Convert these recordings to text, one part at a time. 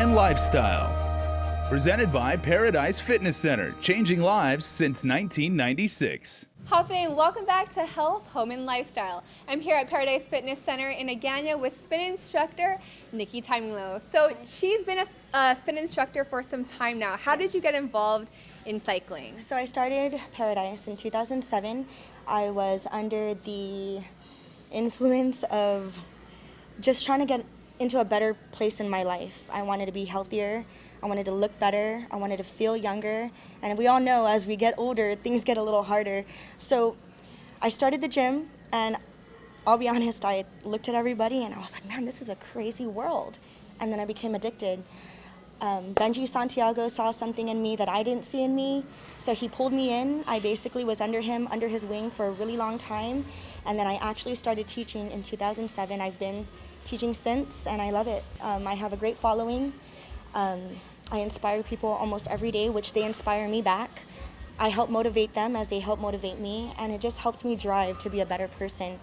and lifestyle. Presented by Paradise Fitness Center, changing lives since 1996. Hagatna, and welcome back to Health, Home, and Lifestyle. I'm here at Paradise Fitness Center in Hagatna with spin instructor Nikki Timinglo. So she's been a spin instructor for some time now. How did you get involved in cycling? So I started Paradise in 2007. I was under the influence of just trying to get into a better place in my life. I wanted to be healthier. I wanted to look better. I wanted to feel younger. And we all know as we get older, things get a little harder. So I started the gym, and I'll be honest, I looked at everybody and I was like, man, this is a crazy world. And then I became addicted. Benji Santiago saw something in me that I didn't see in me, so he pulled me in. I basically was under him, under his wing for a really long time, and then I actually started teaching in 2007. I've been teaching since, and I love it. I have a great following. I inspire people almost every day, which they inspire me back. I help motivate them as they help motivate me, and it just helps me drive to be a better person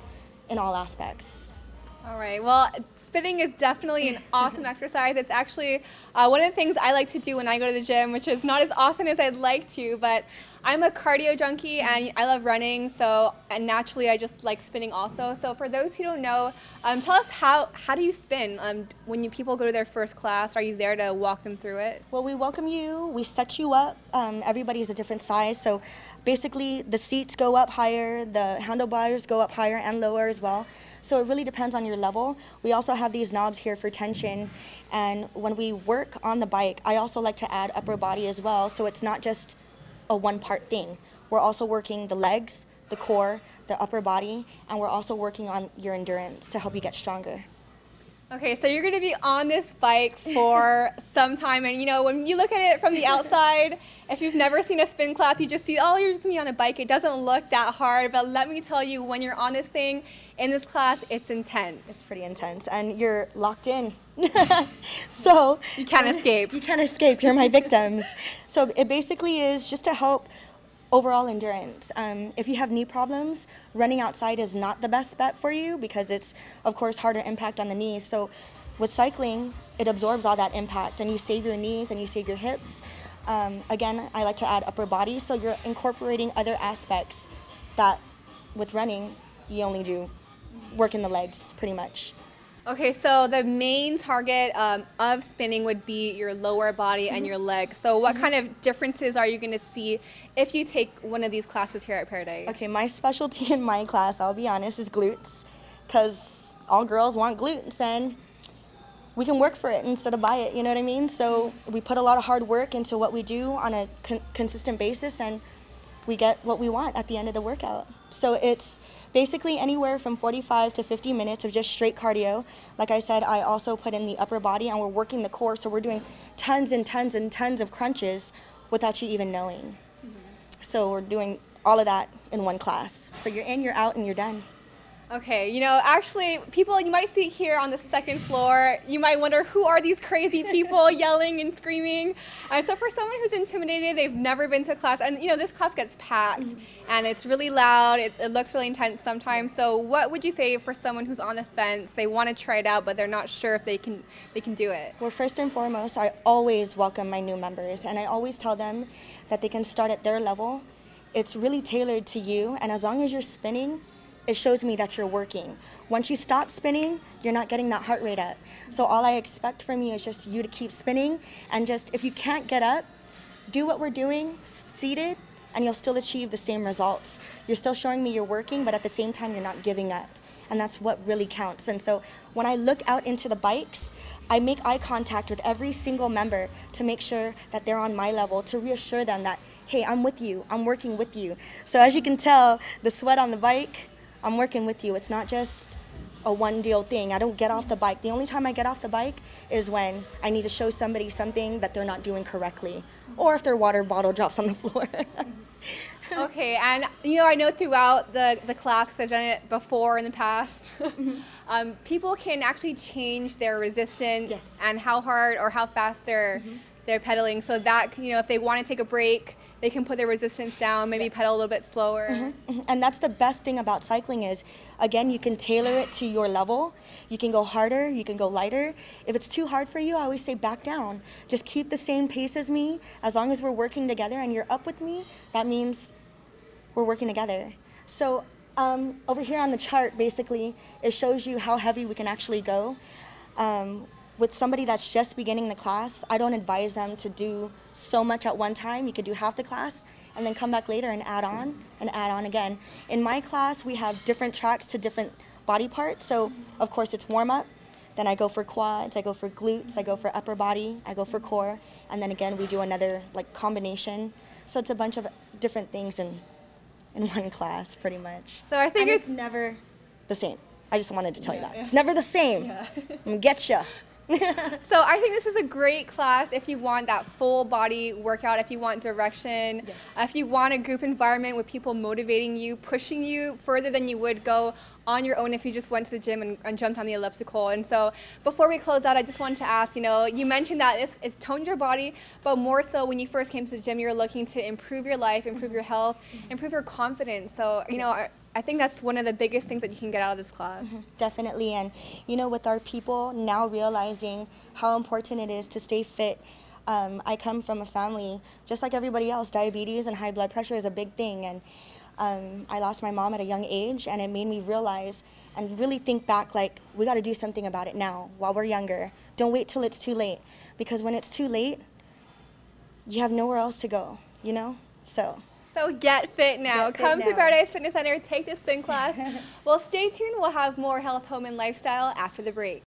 in all aspects. All right, well, spinning is definitely an awesome exercise. It's actually one of the things I like to do when I go to the gym, which is not as often as I'd like to, but I'm a cardio junkie and I love running, and naturally I just like spinning also. So for those who don't know, tell us how do you spin? When people go to their first class, are you there to walk them through it? Well, we welcome you, we set you up. Everybody's a different size, so basically the seats go up higher, the handlebars go up higher and lower as well. So it really depends on your level. We also have these knobs here for tension, and when we work on the bike, I also like to add upper body as well, so it's not just a one-part thing. We're also working the legs, the core, the upper body, and we're also working on your endurance to help you get stronger. Okay, so you're going to be on this bike for some time, and you know, when you look at it from the outside, if you've never seen a spin class, you just see, oh, you're just going to be on a bike. It doesn't look that hard, but let me tell you, when you're on this thing, in this class, it's intense. It's pretty intense, and you're locked in. So you can't escape. You can't escape. You're my victims. So it basically is just to help overall endurance. If you have knee problems, running outside is not the best bet for you because it's, of course, harder impact on the knees. So with cycling, it absorbs all that impact, and you save your knees and you save your hips. Again, I like to add upper body, so you're incorporating other aspects that with running, you only do work in the legs, pretty much. Okay, so the main target of spinning would be your lower body and your legs. So what kind of differences are you going to see if you take one of these classes here at Paradise? Okay, my specialty in my class, I'll be honest, is glutes, because all girls want glutes, and we can work for it instead of buy it, you know what I mean? So we put a lot of hard work into what we do on a consistent basis, and we get what we want at the end of the workout. So it's basically anywhere from 45 to 50 minutes of just straight cardio. Like I said, I also put in the upper body, and we're working the core, so we're doing tons and tons and tons of crunches without you even knowing. So we're doing all of that in one class. So you're in, you're out, and you're done. Okay, you know, actually, people you might see here on the second floor, you might wonder, who are these crazy people yelling and screaming? And so for someone who's intimidated, they've never been to a class, and you know, this class gets packed, and it's really loud, it looks really intense sometimes. So what would you say for someone who's on the fence, they want to try it out, but they're not sure if they can do it? Well, first and foremost, I always welcome my new members, and I always tell them that they can start at their level. It's really tailored to you, and as long as you're spinning, it shows me that you're working. Once you stop spinning, you're not getting that heart rate up. So all I expect from you is just you to keep spinning, and just if you can't get up, do what we're doing seated, and you'll still achieve the same results. You're still showing me you're working, but at the same time, you're not giving up. And that's what really counts. And so when I look out into the bikes, I make eye contact with every single member to make sure that they're on my level, to reassure them that, hey, I'm with you, I'm working with you. So as you can tell, the sweat on the bike, I'm working with you. It's not just a one deal thing. I don't get off the bike. The only time I get off the bike is when I need to show somebody something that they're not doing correctly, or if their water bottle drops on the floor. Okay, and you know, I know throughout the class, because I've done it before in the past, people can actually change their resistance and how hard or how fast they're pedaling, so that, you know, if they want to take a break, they can put their resistance down, maybe pedal a little bit slower. And that's the best thing about cycling is, again, you can tailor it to your level. You can go harder, you can go lighter. If it's too hard for you, I always say back down. Just keep the same pace as me. As long as we're working together and you're up with me, that means we're working together. So over here on the chart, basically, it shows you how heavy we can actually go. With somebody that's just beginning the class, I don't advise them to do so much at one time. You could do half the class and then come back later and add on again. In my class, we have different tracks to different body parts. So of course it's warm up, then I go for quads, I go for glutes, I go for upper body, I go for core, and then again we do another like combination. So it's a bunch of different things in one class pretty much. So I think it's never the same. I just wanted to tell you that. It's never the same. Yeah. I'm gonna get ya. So I think this is a great class if you want that full body workout, if you want direction, if you want a group environment with people motivating you, pushing you further than you would go on your own if you just went to the gym and jumped on the elliptical. And so before we close out, I just wanted to ask, you mentioned that it's toned your body, but more so when you first came to the gym, you were looking to improve your life, improve your health, improve your confidence. So, I think that's one of the biggest things that you can get out of this class. Definitely, and with our people now realizing how important it is to stay fit. I come from a family, just like everybody else, diabetes and high blood pressure is a big thing, and I lost my mom at a young age, and it made me realize and really think back, like, we got to do something about it now, while we're younger. Don't wait till it's too late, because when it's too late, you have nowhere else to go, So get fit now. Come to Paradise Fitness Center, take the spin class. Well, stay tuned. We'll have more health, home, and lifestyle after the break.